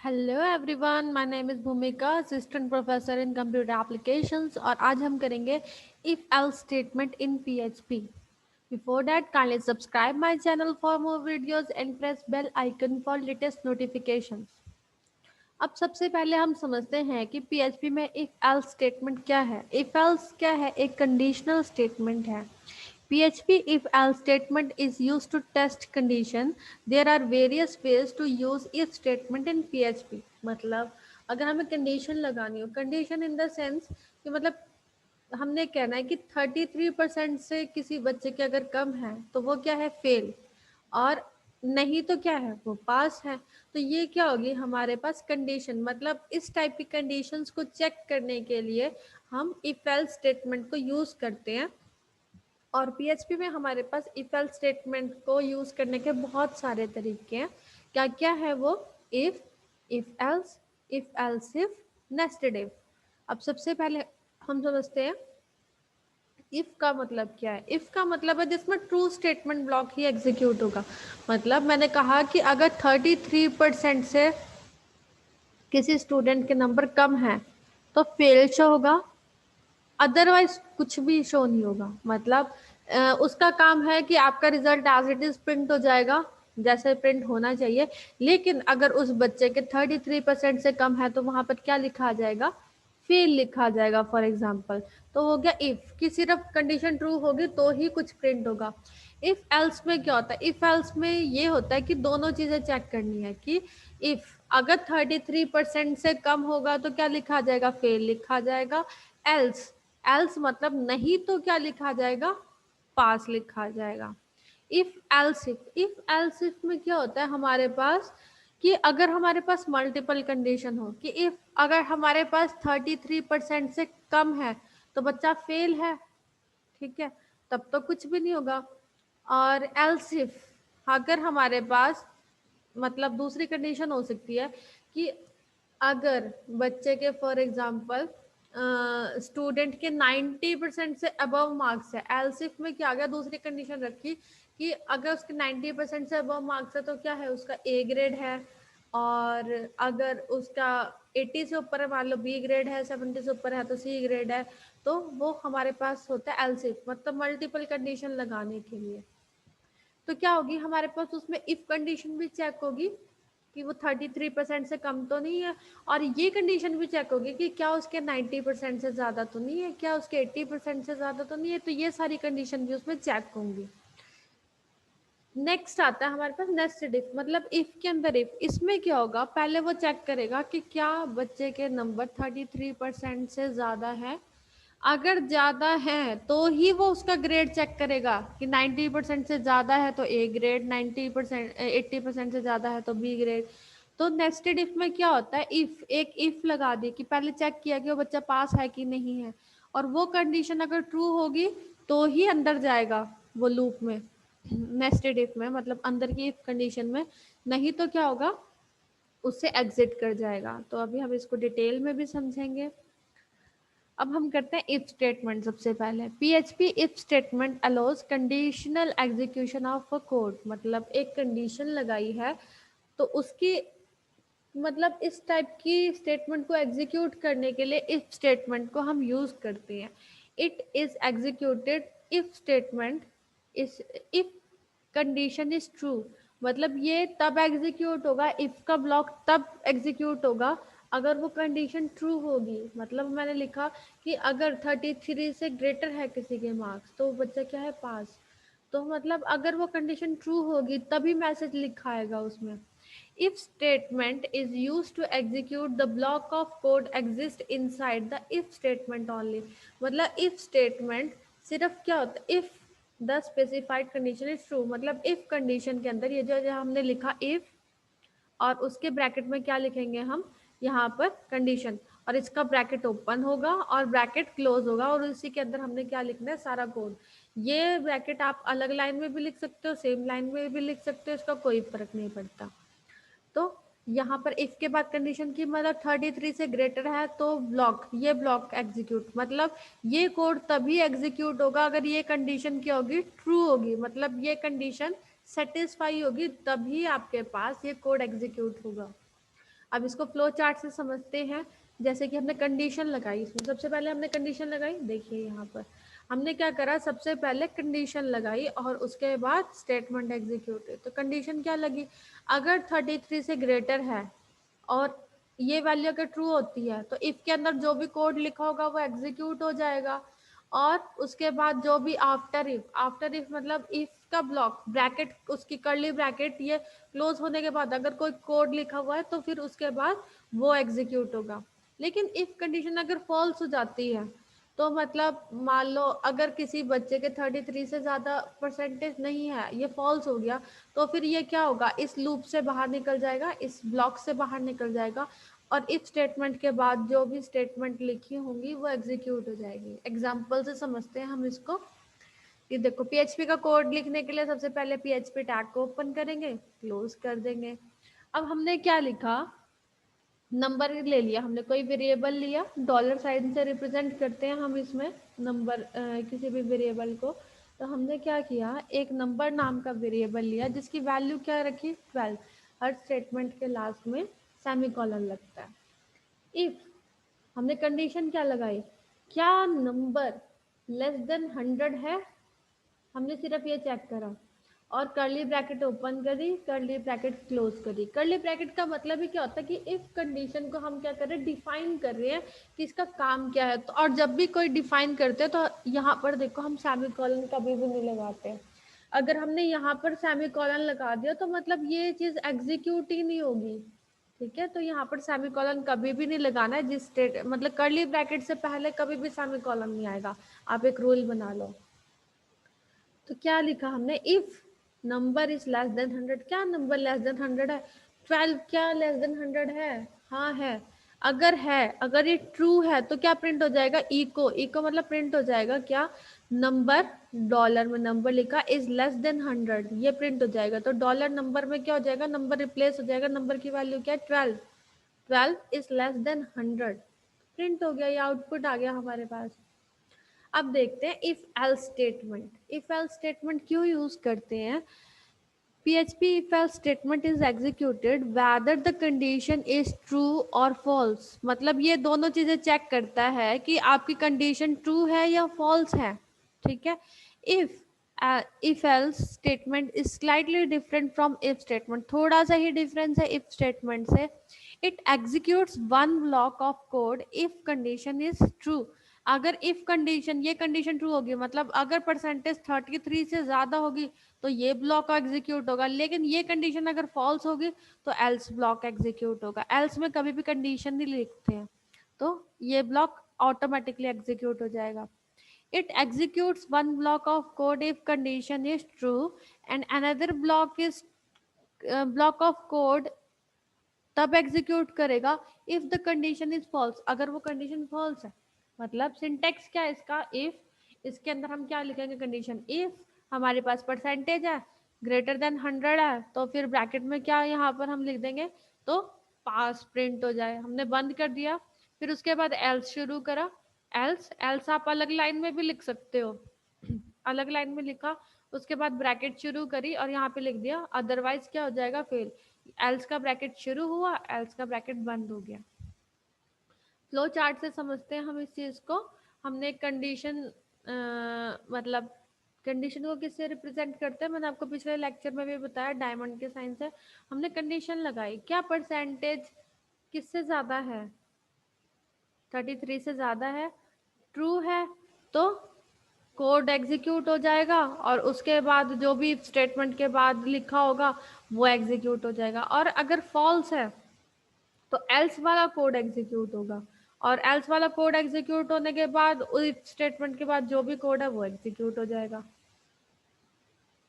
Hello everyone, my name is Bhumika, assistant professor in computer applications. और आज हम करेंगे if else statement in PHP. Before that, kindly subscribe my channel for more videos and press bell icon for latest notifications. अब सबसे पहले हम समझते हैं कि पीएचपी में इफ एल्स स्टेटमेंट क्या है। इफ एल्स क्या है? एक कंडीशनल स्टेटमेंट है। PHP if else statement is used to test condition. There are various ways to use if statement in PHP. मतलब अगर हमें कंडीशन लगानी हो, कंडीशन इन द सेंस कि मतलब हमने कहना है कि 33% से किसी बच्चे के अगर कम है तो वो क्या है, फेल, और नहीं तो क्या है, वो पास है। तो ये क्या होगी हमारे पास कंडीशन। मतलब इस टाइप की कंडीशंस को चेक करने के लिए हम इफ एल्स स्टेटमेंट को यूज करते हैं। और पीएचपी में हमारे पास इफ एल्स स्टेटमेंट को यूज करने के बहुत सारे तरीके हैं। क्या क्या है वो? If else, if else if, nested if. अब सबसे पहले हम समझते हैं इफ का मतलब क्या है। इफ का मतलब है जिसमें ट्रू स्टेटमेंट ब्लॉक ही एग्जीक्यूट होगा। मतलब मैंने कहा कि अगर 33% से किसी स्टूडेंट के नंबर कम है तो फेल शो होगा, अदरवाइज कुछ भी शो नहीं होगा। मतलब उसका काम है कि आपका result as it is print हो जाएगा जैसे प्रिंट होना चाहिए। लेकिन अगर उस बच्चे के 33% से कम है तो वहां पर क्या लिखा जाएगा? फेल लिखा जाएगा फॉर एग्जाम्पल। तो हो गया इफ कि सिर्फ कंडीशन ट्रू होगी तो ही कुछ प्रिंट होगा। इफ एल्स में क्या होता है? इफ एल्स में ये होता है कि दोनों चीजें चेक करनी है कि इफ अगर 33% से कम होगा तो क्या लिखा जाएगा? फेल लिखा जाएगा। एल्स, एल्स मतलब नहीं तो क्या लिखा जाएगा? पास लिखा जाएगा। If else if, if else if में क्या होता है हमारे पास कि अगर हमारे पास मल्टीपल कंडीशन हो कि इफ अगर हमारे पास 33% से कम है तो बच्चा फेल है, ठीक है, तब तो कुछ भी नहीं होगा। और एल्स इफ अगर हमारे पास मतलब दूसरी कंडीशन हो सकती है कि अगर बच्चे के फॉर एग्जांपल स्टूडेंट के 90% से अबव मार्क्स है। एलसिफ में क्या आ गया, दूसरी कंडीशन रखी कि अगर उसके 90% से अबव मार्क्स है तो क्या है, उसका ए ग्रेड है। और अगर उसका 80 से ऊपर है, मान लो बी ग्रेड है, 70 से ऊपर है तो सी ग्रेड है। तो वो हमारे पास होता है एलसिफ, मतलब मल्टीपल कंडीशन लगाने के लिए। तो क्या होगी हमारे पास उसमें इफ कंडीशन भी चेक होगी कि वो 33% से कम तो नहीं है, और ये कंडीशन भी चेक होगी कि क्या उसके 90% से ज्यादा तो नहीं है, क्या उसके 80% से ज्यादा तो नहीं है। तो ये सारी कंडीशन भी उसमें चेक होंगी। नेक्स्ट आता है हमारे पास नेस्टेड इफ, मतलब इफ के अंदर इफ। इसमें क्या होगा, पहले वो चेक करेगा कि क्या बच्चे के नंबर 33% से ज्यादा है। अगर ज्यादा है तो ही वो उसका ग्रेड चेक करेगा कि 90% से ज्यादा है तो ए ग्रेड, 90% 80% से ज्यादा है तो बी ग्रेड। तो नेस्टेड इफ में क्या होता है, इफ एक इफ लगा दी कि पहले चेक किया कि वो बच्चा पास है कि नहीं है, और वो कंडीशन अगर ट्रू होगी तो ही अंदर जाएगा वो लूप में, नेस्टेड इफ में, मतलब अंदर की इफ कंडीशन में। नहीं तो क्या होगा, उससे एग्जिट कर जाएगा। तो अभी हम इसको डिटेल में भी समझेंगे। अब हम करते हैं इफ स्टेटमेंट। सबसे पहले PHP if statement allows conditional execution of a code. मतलब एक कंडीशन लगाई है तो उसकी मतलब इस टाइप की स्टेटमेंट को एग्जीक्यूट करने के लिए इफ स्टेटमेंट को हम यूज करते हैं। It is executed if statement इस इफ कंडीशन इज ट्रू। मतलब ये तब एग्जीक्यूट होगा, इफ का ब्लॉक तब एग्जीक्यूट होगा अगर वो कंडीशन ट्रू होगी। मतलब मैंने लिखा कि अगर 33 से ग्रेटर है किसी के मार्क्स तो बच्चा क्या है, पास। तो मतलब अगर वो कंडीशन ट्रू होगी तभी मैसेज लिखा आएगा उसमें। if statement is used to execute the block of code exist inside the if statement only। मतलब if statement सिर्फ क्या होता है, if the specified condition is true। मतलब if condition के अंदर ये जो हमने लिखा if, और उसके ब्रैकेट में क्या लिखेंगे हम, यहाँ पर कंडीशन, और इसका ब्रैकेट ओपन होगा और ब्रैकेट क्लोज होगा, और इसी के अंदर हमने क्या लिखना है, सारा कोड। ये ब्रैकेट आप अलग लाइन में भी लिख सकते हो, सेम लाइन में भी लिख सकते हो, इसका कोई फर्क नहीं पड़ता। तो यहाँ पर इफ के बाद कंडीशन की मतलब 33 से ग्रेटर है तो ब्लॉक, ये ब्लॉक एग्जीक्यूट, मतलब ये कोड तभी एग्जीक्यूट होगा अगर ये कंडीशन क्या होगी, ट्रू होगी। मतलब ये कंडीशन सेटिस्फाई होगी तभी आपके पास ये कोड एग्जीक्यूट होगा। अब इसको फ्लो चार्ट से समझते हैं। जैसे कि हमने कंडीशन लगाई, इसमें सबसे पहले हमने कंडीशन लगाई, देखिए यहाँ पर हमने क्या करा, सबसे पहले कंडीशन लगाई और उसके बाद स्टेटमेंट एग्जीक्यूट। तो कंडीशन क्या लगी, अगर 33 से ग्रेटर है और ये वैल्यू अगर ट्रू होती है तो इफ के अंदर जो भी कोड लिखा होगा वो एग्जीक्यूट हो जाएगा। और उसके बाद जो भी आफ्टर इफ मतलब इफ का ब्लॉक ब्रैकेट, उसकी कर्ली ब्रैकेट ये क्लोज होने के बाद अगर कोई कोड लिखा हुआ है तो फिर उसके बाद वो एग्जीक्यूट होगा। लेकिन इफ कंडीशन अगर फॉल्स हो जाती है तो मतलब मान लो अगर किसी बच्चे के 33 से ज़्यादा परसेंटेज नहीं है, ये फॉल्स हो गया, तो फिर ये क्या होगा, इस लूप से बाहर निकल जाएगा, इस ब्लॉक से बाहर निकल जाएगा और इफ स्टेटमेंट के बाद जो भी स्टेटमेंट लिखी होंगी वो एग्जीक्यूट हो जाएगी। एग्जाम्पल से समझते हैं हम इसको। ये देखो, पीएचपी का कोड लिखने के लिए सबसे पहले पीएचपी टैग को ओपन करेंगे, क्लोज कर देंगे। अब हमने क्या लिखा, नंबर ले लिया, हमने कोई वेरिएबल लिया, डॉलर साइन से रिप्रेजेंट करते हैं हम इसमें नंबर किसी भी वेरिएबल को। तो हमने क्या किया, एक नंबर नाम का वेरिएबल लिया जिसकी वैल्यू क्या रखी, 12। हर स्टेटमेंट के लास्ट में सेमीकोलन लगता है। इफ हमने कंडीशन क्या लगाई, क्या नंबर लेस देन 100 है, हमने सिर्फ ये चेक करा और कर्ली ब्रैकेट ओपन करी, कर्ली ब्रैकेट क्लोज करी। कर्ली ब्रैकेट का मतलब ही क्या होता है कि इफ कंडीशन को हम क्या कर रहे हैं, डिफाइन कर रहे हैं कि इसका काम क्या है। तो और जब भी कोई डिफाइन करते हैं तो यहाँ पर देखो हम सेमीकोलन कभी भी नहीं लगाते हैं। अगर हमने यहाँ पर सेमीकोलन लगा दिया तो मतलब ये चीज एग्जीक्यूट ही नहीं होगी। ठीक है, तो यहाँ पर सेमीकोलन कभी भी नहीं लगाना है, जिस स्टेट मतलब कर्ली ब्रैकेट से पहले कभी भी सेमीकोलन नहीं आएगा। आप एक रूल बना लो। तो क्या लिखा हमने, if number is less then 100, क्या नंबर लेस देन 100 है, 12 क्या लेस देन 100 है, हाँ है। अगर है, अगर ये ट्रू है तो क्या प्रिंट हो जाएगा, इको, इको मतलब प्रिंट हो जाएगा क्या, नंबर, डॉलर में नंबर लिखा इज लेस देन 100, ये प्रिंट हो जाएगा। तो डॉलर नंबर में क्या हो जाएगा, नंबर रिप्लेस हो जाएगा, नंबर की वैल्यू क्या है 12, 12 इज लेस देन 100, प्रिंट हो गया, ये आउटपुट आ गया हमारे पास। अब देखते हैं if else statement. If else statement क्यों यूज करते हैं, PHP if else statement is executed whether the condition is true or false। मतलब ये दोनों चीजें चेक करता है कि आपकी कंडीशन ट्रू है या फॉल्स है। ठीक है, if else statement is slightly different from if statement, थोड़ा सा ही डिफरेंस है if statement से। it executes one block of code if condition is true। अगर इफ कंडीशन, ये कंडीशन ट्रू होगी मतलब अगर परसेंटेज 33 से ज्यादा होगी तो ये ब्लॉक एग्जीक्यूट होगा, लेकिन ये कंडीशन अगर फॉल्स होगी तो एल्स ब्लॉक एग्जीक्यूट होगा। एल्स में कभी भी कंडीशन नहीं लिखते हैं, तो ये ब्लॉक ऑटोमेटिकली एग्जीक्यूट हो जाएगा। It executes one block of code if condition is true and another block of code तब एग्जीक्यूट करेगा if the condition is false, अगर वो कंडीशन फॉल्स है। मतलब सिंटेक्स क्या है इसका, इफ, इसके अंदर हम क्या लिखेंगे, कंडीशन इफ हमारे पास परसेंटेज है ग्रेटर देन 100 है तो फिर ब्रैकेट में क्या यहाँ पर हम लिख देंगे तो पास प्रिंट हो जाए, हमने बंद कर दिया। फिर उसके बाद एल्स शुरू करा, एल्स, एल्स आप अलग लाइन में भी लिख सकते हो, अलग लाइन में लिखा, उसके बाद ब्रैकेट शुरू करी और यहाँ पे लिख दिया अदरवाइज क्या हो जाएगा, फेल। एल्स का ब्रैकेट शुरू हुआ, एल्स का ब्रैकेट बंद हो गया। फ्लो चार्ट से समझते हैं हम इस चीज को। हमने कंडीशन मतलब कंडीशन को किससे रिप्रेजेंट करते हैं, मैंने आपको पिछले लेक्चर में भी बताया, डायमंड के साइन से हमने कंडीशन लगाई। क्या परसेंटेज किससे ज्यादा है, 33 से ज्यादा है, ट्रू है तो कोड एग्जीक्यूट हो जाएगा और उसके बाद जो भी स्टेटमेंट के बाद लिखा होगा वो एग्जीक्यूट हो जाएगा। और अगर फॉल्स है तो एल्स वाला कोड एग्जीक्यूट होगा और एल्स वाला कोड एग्जीक्यूट होने के बाद इफ स्टेटमेंट के बाद जो भी कोड है वो एग्जीक्यूट हो जाएगा।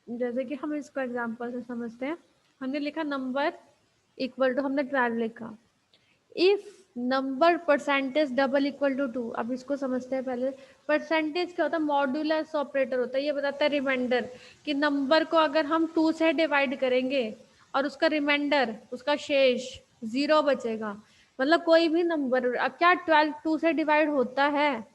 जैसे कि हम इसको एग्जांपल से समझते हैं। हमने लिखा नंबर इक्वल टू, हमने 12 लिखा, if number percentage double equal to 2। अब इसको समझते हैं पहले। परसेंटेज क्या होता है, मॉड्यूलस ऑपरेटर होता है, ये बताता है रिमाइंडर कि नंबर को अगर हम 2 से डिवाइड करेंगे और उसका रिमाइंडर, उसका शेष 0 बचेगा, मतलब कोई भी नंबर, अब क्या 12 2 से डिवाइड होता है,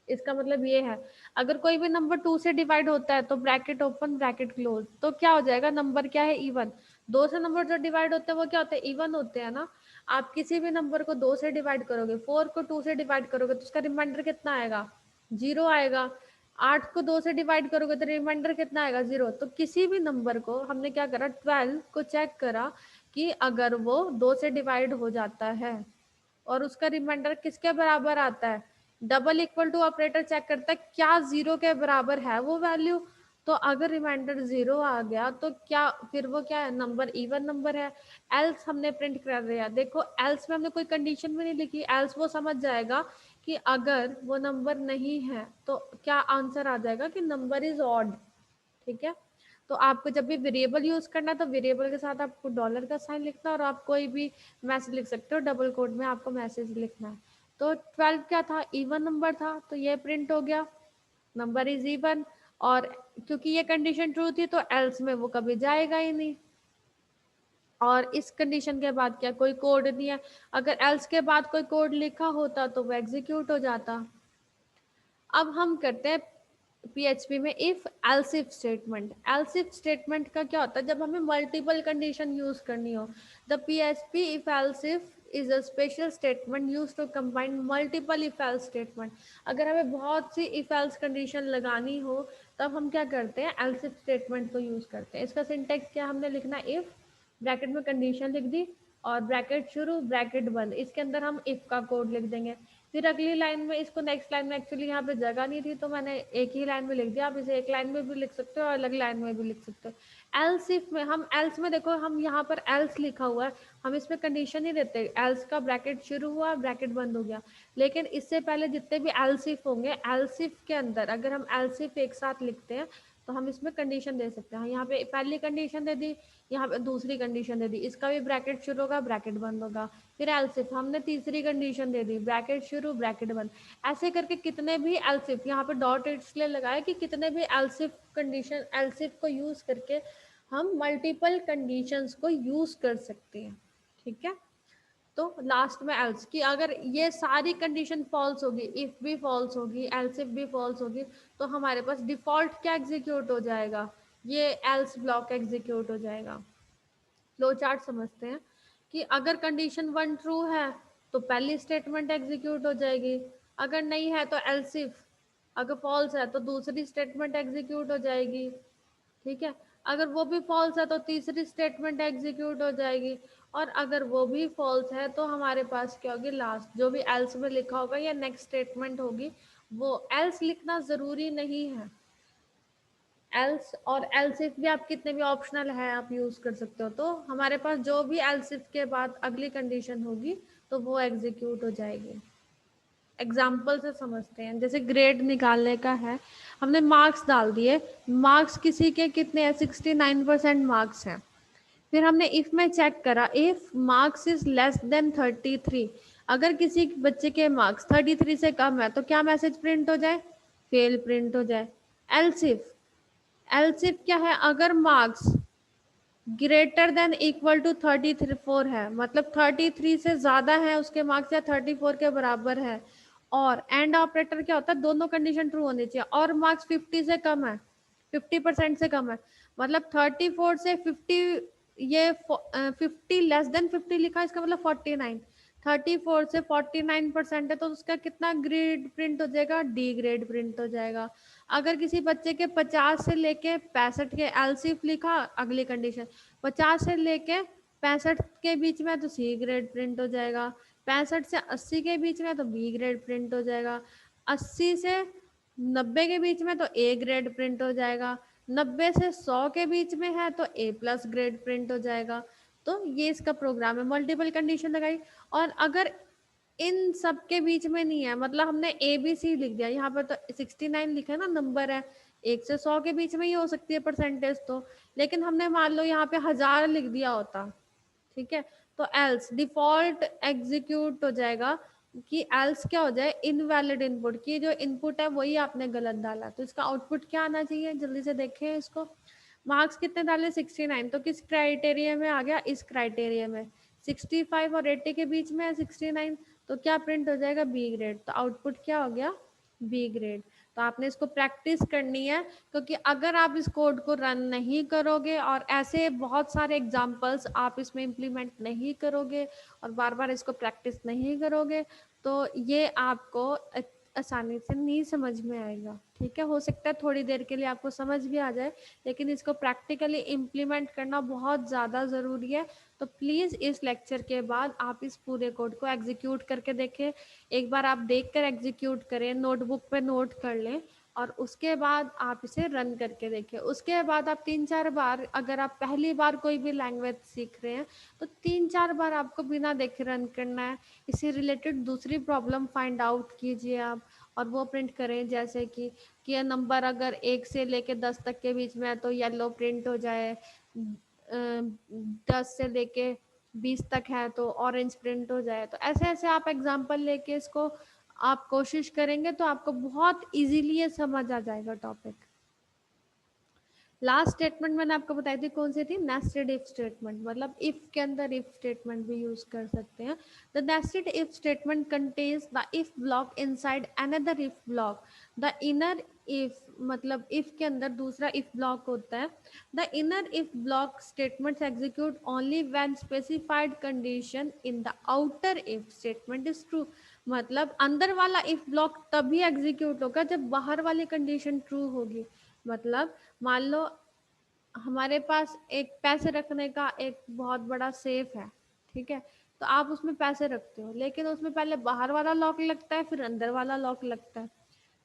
इसका मतलब ये है अगर कोई भी नंबर 2 से डिवाइड होता है तो ब्रैकेट ओपन ब्रैकेट क्लोज, तो क्या हो जाएगा, नंबर क्या है, इवन। 2 से नंबर जो डिवाइड होते हैं वो क्या होते हैं, इवन होते हैं ना। आप किसी भी नंबर को 2 से डिवाइड करोगे, 4 को 2 से डिवाइड करोगे तो उसका रिमाइंडर कितना आएगा, 0 आएगा। 8 को 2 से डिवाइड करोगे तो रिमाइंडर कितना आएगा, 0। तो किसी भी नंबर को हमने क्या करा, 12 को चेक करा कि अगर वो 2 से डिवाइड हो जाता है और उसका रिमाइंडर किसके बराबर आता है, double equal to operator check करता है क्या 0 के बराबर है वो वैल्यू। तो अगर रिमाइंडर 0 आ गया तो क्या फिर वो क्या है, नंबर इवन नंबर है। एल्स हमने प्रिंट कर दिया, देखो एल्स में हमने कोई कंडीशन भी नहीं लिखी, एल्स वो समझ जाएगा कि अगर वो नंबर नहीं है तो क्या आंसर आ जाएगा कि नंबर इज ऑड। ठीक है, तो आपको जब भी वेरिएबल यूज करना है तो वेरिएबल के साथ आपको डॉलर का साइन लिखना है और आप कोई भी मैसेज लिख सकते हो, डबल कोट में आपको मैसेज लिखना है। तो 12 क्या था, इवन नंबर था, तो ये प्रिंट हो गया, नंबर इज इवन। और क्योंकि ये कंडीशन ट्रू थी तो एल्स में वो कभी जाएगा ही नहीं। और इस कंडीशन के बाद क्या, कोई कोड नहीं है, अगर एल्स के बाद कोई कोड लिखा होता तो वो एग्जीक्यूट हो जाता। अब हम करते हैं पीएचपी में if else if statement. Else if statement का क्या होता है, जब हमें मल्टीपल कंडीशन यूज करनी हो। The PHP if else if is a special statement use to combine multiple if else statement. अगर हमें बहुत सी इफ एल्स कंडीशन लगानी हो तब हम क्या करते हैं, एल्स इफ स्टेटमेंट को यूज करते हैं। इसका सिंटेक्स क्या हमने लिखना, इफ ब्रैकेट में कंडीशन लिख दी और ब्रैकेट शुरू ब्रैकेट बंद, इसके अंदर हम इफ का कोड लिख देंगे। फिर अगली लाइन में इसको, नेक्स्ट लाइन में एक्चुअली यहाँ पे जगह नहीं थी तो मैंने एक ही लाइन में लिख दिया, आप इसे एक लाइन में भी लिख सकते हो और अलग लाइन में भी लिख सकते हो। एल्स इफ में हम, एल्स में देखो हम यहाँ पर एल्स लिखा हुआ है, हम इसमें कंडीशन नहीं देते, एल्स का ब्रैकेट शुरू हुआ ब्रैकेट बंद हो गया। लेकिन इससे पहले जितने भी एल्स इफ होंगे, एल्स इफ के अंदर अगर हम एल्स इफ एक साथ लिखते हैं तो हम इसमें कंडीशन दे सकते हैं। यहाँ पे पहली कंडीशन दे दी, यहाँ पे दूसरी कंडीशन दे दी, इसका भी ब्रैकेट शुरू होगा ब्रैकेट बंद होगा। फिर एल्सिफ हमने तीसरी कंडीशन दे दी, ब्रैकेट शुरू ब्रैकेट बंद। ऐसे करके कितने भी एल्सिफ, यहाँ पे डॉट इसलिए लगाए कि कितने भी एल्सिफ कंडीशन, एल्सिफ को यूज करके हम मल्टीपल कंडीशंस को यूज कर सकते हैं। ठीक है, तो लास्ट में एल्स की अगर ये सारी कंडीशन फॉल्स होगी, इफ भी फॉल्स होगी एल्स इफ भी फॉल्स होगी, तो हमारे पास डिफॉल्ट क्या एग्जीक्यूट हो जाएगा, ये एल्स ब्लॉक एग्जीक्यूट हो जाएगा। फ्लो चार्ट समझते हैं कि अगर कंडीशन 1 ट्रू है तो पहली स्टेटमेंट एग्जीक्यूट हो जाएगी, अगर नहीं है तो एल्स इफ, अगर फॉल्स है तो दूसरी स्टेटमेंट एग्जीक्यूट हो जाएगी। ठीक है, अगर वो भी फॉल्स है तो तीसरी स्टेटमेंट एग्जीक्यूट हो जाएगी, और अगर वो भी फॉल्स है तो हमारे पास क्या होगी, लास्ट जो भी एल्स में लिखा होगा या नेक्स्ट स्टेटमेंट होगी। वो एल्स लिखना जरूरी नहीं है, एल्स और एल्स इफ भी आप कितने भी ऑप्शनल है आप यूज कर सकते हो। तो हमारे पास जो भी एल्स इफ के बाद अगली कंडीशन होगी तो वो एग्जीक्यूट हो जाएगी। एग्जाम्पल से समझते हैं, जैसे ग्रेड निकालने का है, हमने मार्क्स डाल दिए, मार्क्स किसी के कितने हैं, 69% मार्क्स हैं। फिर हमने इफ में चेक करा, if marks is less then 33, अगर किसी बच्चे के मार्क्स 33 से कम है तो क्या मैसेज प्रिंट हो जाए, फेल प्रिंट हो जाए। एल्स इफ, एल्स इफ क्या है, अगर marks greater than equal to 34 है, मतलब 33 से ज्यादा है उसके मार्क्स या 34 के बराबर है, और एंड ऑपरेटर क्या होता है, दोनों कंडीशन ट्रू होनी चाहिए, और मार्क्स 50 से कम है, 50% से कम है, मतलब 34 से 50, ये 50 लेस देन 50 लिखा है, इसका मतलब 49, 34 से 49% है तो उसका कितना ग्रेड प्रिंट हो जाएगा, डी ग्रेड प्रिंट हो जाएगा। अगर किसी बच्चे के 50 से लेके 65 के, एलसीफ लिखा अगली कंडीशन, 50 से लेके 65 के बीच में तो सी ग्रेड प्रिंट हो जाएगा, 65 से 80 के बीच में तो बी ग्रेड प्रिंट हो जाएगा, 80 से 90 के बीच में तो ए ग्रेड प्रिंट हो जाएगा, 90 से 100 के बीच में है तो ए प्लस ग्रेड प्रिंट हो जाएगा। तो ये इसका प्रोग्राम है, मल्टीपल कंडीशन लगाई। और अगर इन सब के बीच में नहीं है, मतलब हमने ए बी सी लिख दिया, यहाँ पर तो 69 लिखा है ना, नंबर है, 1 से 100 के बीच में ही हो सकती है परसेंटेज तो, लेकिन हमने मान लो यहाँ पे 1000 लिख दिया होता, ठीक है, तो एल्स डिफॉल्ट एग्जीक्यूट हो जाएगा कि एल्स क्या हो जाए, इनवैलिड इनपुट की जो इनपुट है वही आपने गलत डाला, तो इसका आउटपुट क्या आना चाहिए, जल्दी से देखें इसको। मार्क्स कितने डाले, 69, तो किस क्राइटेरिया में आ गया, इस क्राइटेरिया में 65 और 80 के बीच में है 69, तो क्या प्रिंट हो जाएगा, बी ग्रेड, तो आउटपुट क्या हो गया, बी ग्रेड। तो आपने इसको प्रैक्टिस करनी है, क्योंकि अगर आप इस कोड को रन नहीं करोगे और ऐसे बहुत सारे एग्जांपल्स आप इसमें इम्प्लीमेंट नहीं करोगे और बार बार इसको प्रैक्टिस नहीं करोगे, तो ये आपको आसानी से नहीं समझ में आएगा। ठीक है, हो सकता है थोड़ी देर के लिए आपको समझ भी आ जाए, लेकिन इसको प्रैक्टिकली इम्प्लीमेंट करना बहुत ज़्यादा ज़रूरी है। तो प्लीज़ इस लेक्चर के बाद आप इस पूरे कोड को एग्जीक्यूट करके देखें। एक बार आप देख कर एग्जीक्यूट करें, नोटबुक पे नोट कर लें और उसके बाद आप इसे रन करके देखें। उसके बाद आप 3-4 बार, अगर आप पहली बार कोई भी लैंग्वेज सीख रहे हैं तो 3-4 बार आपको बिना देखे रन करना है। इससे रिलेटेड दूसरी प्रॉब्लम फाइंड आउट कीजिए आप और वो प्रिंट करें, जैसे कि यह नंबर अगर 1 से लेके 10 तक के बीच में है तो येलो प्रिंट हो जाए, 10 से लेके 20 तक है तो ऑरेंज प्रिंट हो जाए। तो ऐसे ऐसे आप एग्जाम्पल लेके इसको आप कोशिश करेंगे तो आपको बहुत इजीली ये समझ आ जाएगा टॉपिक। लास्ट स्टेटमेंट मैंने आपको बताई थी, कौन सी थी? नेस्टेड इफ स्टेटमेंट, मतलब इफ के अंदर इफ स्टेटमेंट भी यूज कर सकते हैं। The nested if statement contains the if block inside another if block. The inner if, मतलब इफ के अंदर दूसरा इफ ब्लॉक होता है। The inner if block statement execute only when specified condition in the outer if statement is true. मतलब अंदर वाला if block तभी एग्जीक्यूट होगा जब बाहर वाली कंडीशन ट्रू होगी। मतलब मान लो हमारे पास एक पैसे रखने का एक बहुत बड़ा सेफ है, ठीक है, तो आप उसमें पैसे रखते हो, लेकिन उसमें पहले बाहर वाला लॉक लगता है फिर अंदर वाला लॉक लगता है।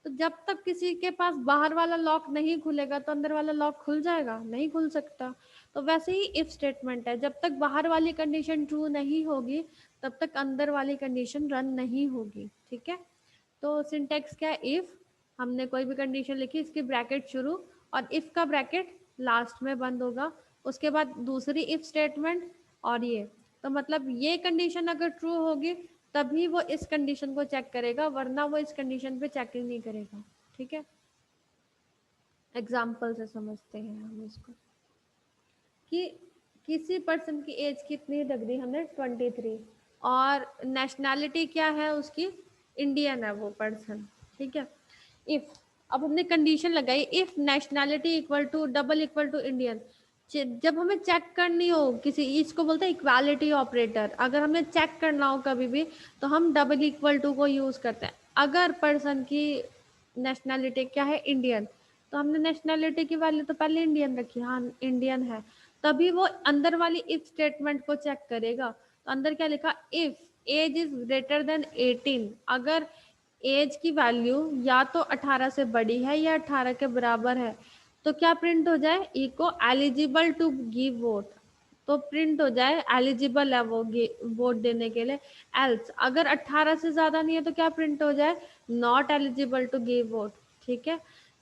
तो जब तक किसी के पास बाहर वाला लॉक नहीं खुलेगा तो अंदर वाला लॉक खुल जाएगा? नहीं खुल सकता। तो वैसे ही इफ स्टेटमेंट है, जब तक बाहर वाली कंडीशन ट्रू नहीं होगी तब तक अंदर वाली कंडीशन रन नहीं होगी। ठीक है, तो सिंटेक्स क्या है? इफ हमने कोई भी कंडीशन लिखी, इसकी ब्रैकेट शुरू और इफ का ब्रैकेट लास्ट में बंद होगा, उसके बाद दूसरी इफ स्टेटमेंट और ये। तो मतलब ये कंडीशन अगर ट्रू होगी तभी वो इस कंडीशन को चेक करेगा, वरना वो इस कंडीशन पे चेक ही नहीं करेगा। ठीक है, एग्जाम्पल से समझते हैं हम इसको कि किसी पर्सन की एज कितनी लग रही, हमने 23, और नेशनैलिटी क्या है उसकी? इंडियन है वो पर्सन। ठीक है, इफ अब हमने कंडीशन लगाई if nationality equal to double equal to Indian. जब हमें चेक करनी हो किसी, इसको बोलते हैं इक्वालिटी ऑपरेटर, अगर हमें चेक करना हो कभी भी तो हम डबल इक्वल टू को यूज करते हैं। अगर पर्सन की नेशनैलिटी क्या है? इंडियन, तो हमने नेशनैलिटी की वैल्यू तो पहले इंडियन रखी, हाँ इंडियन है, तभी वो अंदर वाली इफ स्टेटमेंट को चेक करेगा। तो अंदर क्या लिखा? If age is greater than 18, अगर एज की वैल्यू या तो 18 से बड़ी है या 18 के बराबर है तो क्या प्रिंट हो जाए? Echo eligible to give vote, तो प्रिंट हो जाए एलिजिबल है वो वोट देने के लिए। एल्स अगर 18 से ज्यादा नहीं है तो क्या प्रिंट हो जाए? Not eligible to give vote. ठीक है,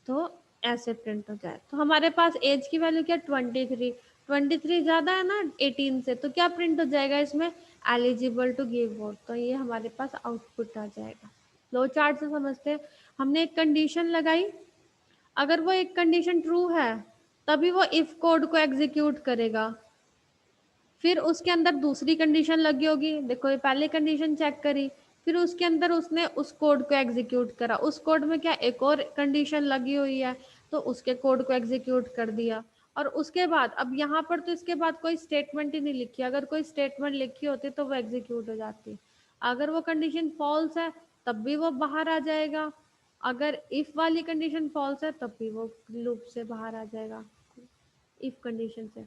तो ऐसे प्रिंट हो जाए। तो हमारे पास एज की वैल्यू क्या? 23, 23 ज्यादा है ना 18 से, तो क्या प्रिंट हो जाएगा इसमें? Eligible to give vote. तो ये हमारे पास आउटपुट आ जाएगा। फ्लो चार्ट से समझते हैं, हमने एक कंडीशन लगाई, अगर वो एक कंडीशन ट्रू है तभी वो इफ कोड को एग्जीक्यूट करेगा। फिर उसके अंदर दूसरी कंडीशन लगी होगी, देखो ये पहले कंडीशन चेक करी, फिर उसके अंदर उसने उस कोड को एग्जीक्यूट करा, उस कोड में क्या एक और कंडीशन लगी हुई है तो उसके कोड को एग्जीक्यूट कर दिया। और उसके बाद अब यहाँ पर तो इसके बाद कोई स्टेटमेंट ही नहीं लिखी, अगर कोई स्टेटमेंट लिखी होती तो वो एग्जीक्यूट हो जाती। अगर वो कंडीशन फॉल्स है तब भी वो बाहर आ जाएगा, अगर इफ वाली कंडीशन फॉल्स है तब भी वो लूप से बाहर आ जाएगा, इफ कंडीशन से।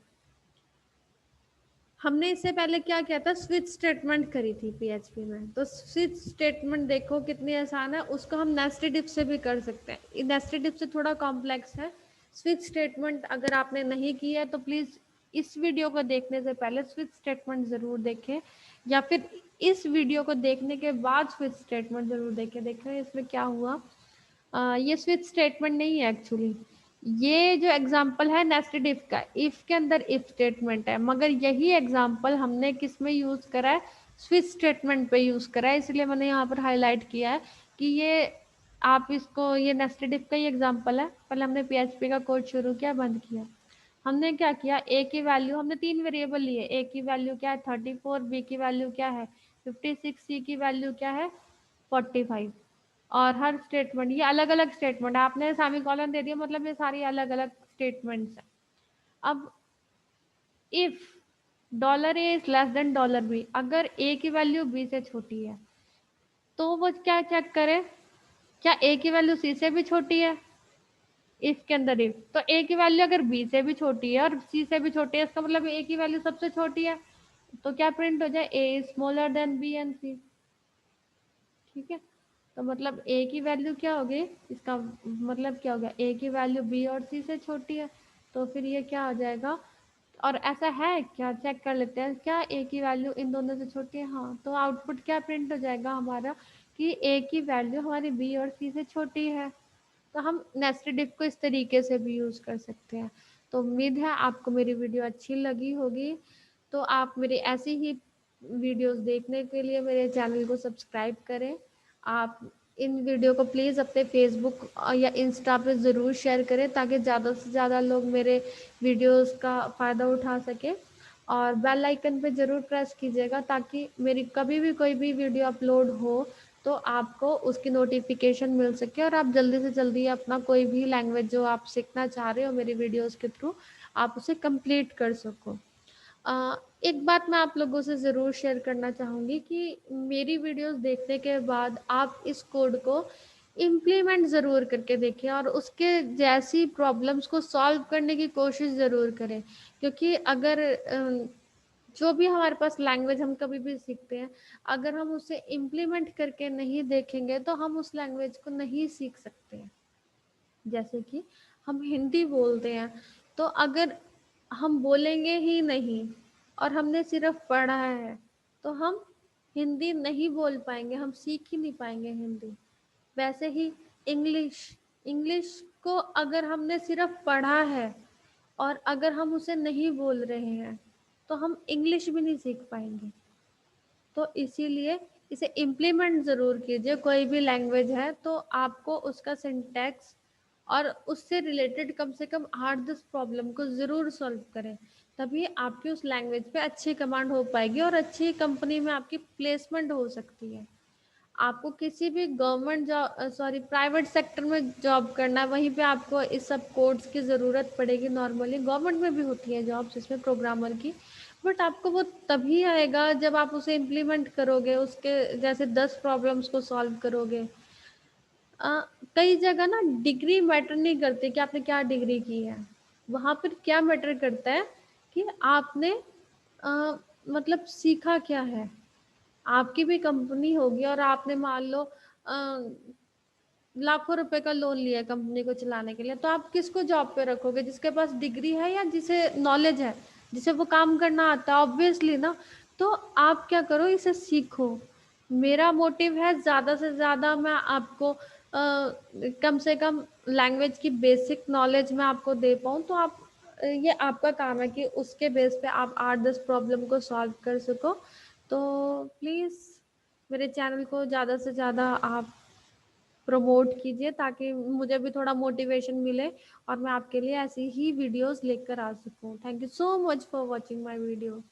हमने इससे पहले क्या किया था? स्विच स्टेटमेंट करी थी पीएचपी में। तो स्विच स्टेटमेंट देखो कितनी आसान है, उसको हम नेस्टेड इफ से भी कर सकते हैं। नेस्टेड इफ से थोड़ा कॉम्प्लेक्स है। स्विच स्टेटमेंट अगर आपने नहीं की है तो प्लीज इस वीडियो को देखने से पहले स्विच स्टेटमेंट जरूर देखें, या फिर इस वीडियो को देखने के बाद स्विच स्टेटमेंट जरूर देखें इसमें क्या हुआ। ये स्विच स्टेटमेंट नहीं है एक्चुअली, ये जो एग्जांपल है नेस्टेड इफ का, इफ के अंदर इफ स्टेटमेंट है, मगर यही एग्जांपल हमने किस में यूज करा है? स्विच स्टेटमेंट पे यूज करा है, इसलिए मैंने यहाँ पर हाईलाइट किया है कि ये आप इसको, ये नेस्टेड इफ का ही एग्जांपल है। पहले हमने पीएचपी का कोड शुरू किया, बंद किया। हमने क्या किया? ए की वैल्यू, हमने 3 वेरिएबल लिए, ए की वैल्यू क्या है? 34, बी की वैल्यू क्या है? 56, सी की वैल्यू क्या है? 45। और हर स्टेटमेंट ये अलग अलग स्टेटमेंट है, आपने सेमीकोलन दे दिया मतलब ये सारी अलग अलग स्टेटमेंट्स है। अब if dollar A is less than dollar B, अगर ए की वैल्यू बी से छोटी है तो वो क्या चेक करे, क्या ए की वैल्यू सी से भी छोटी है। इसके अंदर इफ तो ए की वैल्यू अगर बी से भी छोटी है और सी से भी छोटी है, इसका मतलब ए की वैल्यू सबसे छोटी है, तो क्या प्रिंट हो जाए, A is smaller than B and C. ठीक है, तो मतलब ए की वैल्यू क्या हो गई, इसका मतलब क्या हो गया, ए की वैल्यू बी और सी से छोटी है, तो फिर ये क्या हो जाएगा। और ऐसा है क्या, चेक कर लेते हैं, क्या ए की वैल्यू इन दोनों से छोटी है, हाँ, तो आउटपुट क्या प्रिंट हो जाएगा हमारा कि ए की वैल्यू हमारी बी और सी से छोटी है। तो हम नेस्टेड इफ को इस तरीके से भी यूज़ कर सकते हैं। तो उम्मीद है आपको मेरी वीडियो अच्छी लगी होगी। तो आप मेरी ऐसी ही वीडियोस देखने के लिए मेरे चैनल को सब्सक्राइब करें। आप इन वीडियो को प्लीज़ अपने फेसबुक या इंस्टा पे ज़रूर शेयर करें ताकि ज़्यादा से ज़्यादा लोग मेरे वीडियोस का फ़ायदा उठा सकें। और बेल आइकन पे ज़रूर प्रेस कीजिएगा ताकि मेरी कभी भी कोई भी वीडियो अपलोड हो तो आपको उसकी नोटिफिकेशन मिल सके और आप जल्दी से जल्दी अपना कोई भी लैंग्वेज जो आप सीखना चाह रहे हो मेरी वीडियोस के थ्रू आप उसे कंप्लीट कर सको। एक बात मैं आप लोगों से ज़रूर शेयर करना चाहूँगी कि मेरी वीडियोस देखने के बाद आप इस कोड को इम्प्लीमेंट ज़रूर करके देखें और उसके जैसी प्रॉब्लम्स को सॉल्व करने की कोशिश ज़रूर करें। क्योंकि अगर जो भी हमारे पास लैंग्वेज हम कभी भी सीखते हैं, अगर हम उसे इम्प्लीमेंट करके नहीं देखेंगे तो हम उस लैंग्वेज को नहीं सीख सकते हैं। जैसे कि हम हिंदी बोलते हैं, तो अगर हम बोलेंगे ही नहीं और हमने सिर्फ पढ़ा है तो हम हिंदी नहीं बोल पाएंगे, हम सीख ही नहीं पाएंगे हिंदी। वैसे ही इंग्लिश, इंग्लिश को अगर हमने सिर्फ पढ़ा है और अगर हम उसे नहीं बोल रहे हैं तो हम इंग्लिश भी नहीं सीख पाएंगे। तो इसीलिए इसे इम्प्लीमेंट ज़रूर कीजिए, कोई भी लैंग्वेज है तो आपको उसका सिंटैक्स और उससे रिलेटेड कम से कम 8-10 प्रॉब्लम को ज़रूर सॉल्व करें, तभी आपकी उस लैंग्वेज पे अच्छी कमांड हो पाएगी और अच्छी कंपनी में आपकी प्लेसमेंट हो सकती है। आपको किसी भी गवर्नमेंट जॉब प्राइवेट सेक्टर में जॉब करना है, वहीं पे आपको इस सब कोड्स की ज़रूरत पड़ेगी। नॉर्मली गवर्नमेंट में भी होती है जॉब्स इसमें प्रोग्रामर की, बट आपको वो तभी आएगा जब आप उसे इम्प्लीमेंट करोगे, उसके जैसे 10 प्रॉब्लम्स को सॉल्व करोगे। अ, कई जगह ना डिग्री मैटर नहीं करती कि आपने क्या डिग्री की है, वहाँ पर क्या मैटर करता है कि आपने अ, मतलब सीखा क्या है। आपकी भी कंपनी होगी और आपने मान लो लाखों रुपए का लोन लिया कंपनी को चलाने के लिए, तो आप किसको जॉब पे रखोगे, जिसके पास डिग्री है या जिसे नॉलेज है, जिसे वो काम करना आता है, ऑब्वियसली ना। तो आप क्या करो, इसे सीखो। मेरा मोटिव है ज़्यादा से ज़्यादा मैं आपको कम से कम लैंग्वेज की बेसिक नॉलेज मैं आपको दे पाऊँ, तो आप ये आपका काम है कि उसके बेस पे आप 8-10 प्रॉब्लम को सॉल्व कर सको। तो प्लीज़ मेरे चैनल को ज़्यादा से ज़्यादा आप प्रमोट कीजिए ताकि मुझे भी थोड़ा मोटिवेशन मिले और मैं आपके लिए ऐसी ही वीडियोस लेकर आ सकूं। Thank you so much for watching my video.